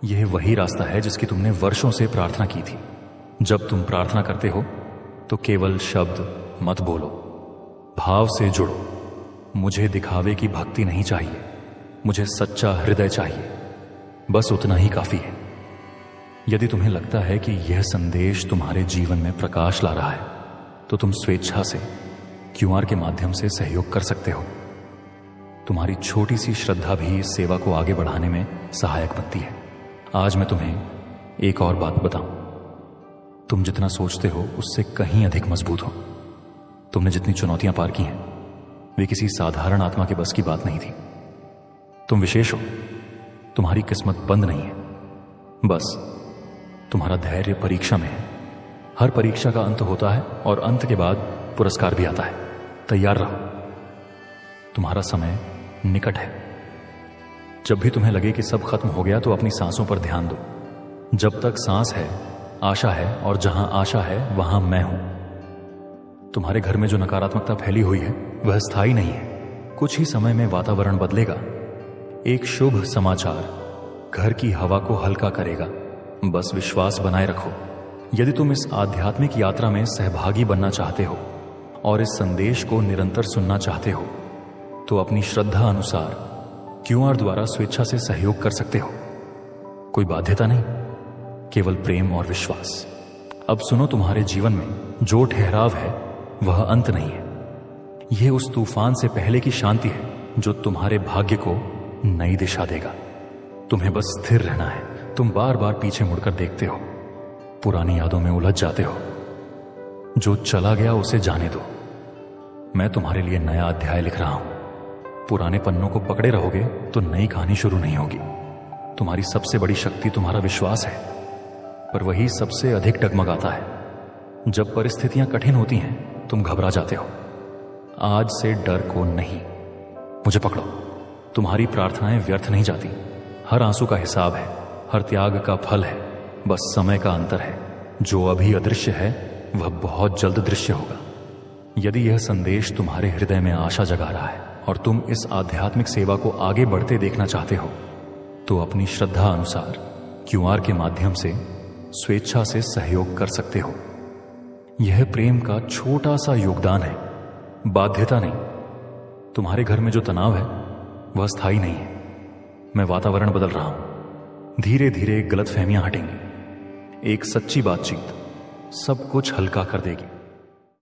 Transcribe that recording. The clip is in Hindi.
यह वही रास्ता है जिसकी तुमने वर्षों से प्रार्थना की थी। जब तुम प्रार्थना करते हो तो केवल शब्द मत बोलो, भाव से जुड़ो। मुझे दिखावे की भक्ति नहीं चाहिए, मुझे सच्चा हृदय चाहिए, बस उतना ही काफी है। यदि तुम्हें लगता है कि यह संदेश तुम्हारे जीवन में प्रकाश ला रहा है तो तुम स्वेच्छा से क्यूआर के माध्यम से सहयोग कर सकते हो। तुम्हारी छोटी सी श्रद्धा भी इस सेवा को आगे बढ़ाने में सहायक बनती है। आज मैं तुम्हें एक और बात बताऊं। तुम जितना सोचते हो उससे कहीं अधिक मजबूत हो। तुमने जितनी चुनौतियां पार की हैं वे किसी साधारण आत्मा के बस की बात नहीं थी। तुम विशेष हो, तुम्हारी किस्मत बंद नहीं है, बस तुम्हारा धैर्य परीक्षा में है। हर परीक्षा का अंत होता है और अंत के बाद पुरस्कार भी आता है। तैयार रहो, तुम्हारा समय निकट है। जब भी तुम्हें लगे कि सब खत्म हो गया तो अपनी सांसों पर ध्यान दो। जब तक सांस है आशा है, और जहां आशा है वहां मैं हूं। तुम्हारे घर में जो नकारात्मकता फैली हुई है वह स्थायी नहीं है। कुछ ही समय में वातावरण बदलेगा। एक शुभ समाचार घर की हवा को हल्का करेगा। बस विश्वास बनाए रखो। यदि तुम इस आध्यात्मिक यात्रा में सहभागी बनना चाहते हो और इस संदेश को निरंतर सुनना चाहते हो तो अपनी श्रद्धा अनुसार क्यूआर द्वारा स्वेच्छा से सहयोग कर सकते हो। कोई बाध्यता नहीं, केवल प्रेम और विश्वास। अब सुनो, तुम्हारे जीवन में जो ठहराव है वह अंत नहीं है। यह उस तूफान से पहले की शांति है जो तुम्हारे भाग्य को नई दिशा देगा। तुम्हें बस स्थिर रहना है। तुम बार बार पीछे मुड़कर देखते हो, पुरानी यादों में उलझ जाते हो। जो चला गया उसे जाने दो। मैं तुम्हारे लिए नया अध्याय लिख रहा हूं। पुराने पन्नों को पकड़े रहोगे तो नई कहानी शुरू नहीं होगी। तुम्हारी सबसे बड़ी शक्ति तुम्हारा विश्वास है, पर वही सबसे अधिक डगमगाता है। जब परिस्थितियां कठिन होती हैं तुम घबरा जाते हो। आज से डर को नहीं, मुझे पकड़ो। तुम्हारी प्रार्थनाएं व्यर्थ नहीं जाती। हर आंसू का हिसाब है, हर त्याग का फल है। बस समय का अंतर है। जो अभी अदृश्य है वह बहुत जल्द दृश्य होगा। यदि यह संदेश तुम्हारे हृदय में आशा जगा रहा है और तुम इस आध्यात्मिक सेवा को आगे बढ़ते देखना चाहते हो तो अपनी श्रद्धा अनुसार क्यूआर के माध्यम से स्वेच्छा से सहयोग कर सकते हो। यह प्रेम का छोटा सा योगदान है, बाध्यता नहीं। तुम्हारे घर में जो तनाव है वह स्थायी नहीं है। मैं वातावरण बदल रहा हूं। धीरे धीरे गलतफहमियां हटेंगी। एक सच्ची बातचीत सब कुछ हल्का कर देगी।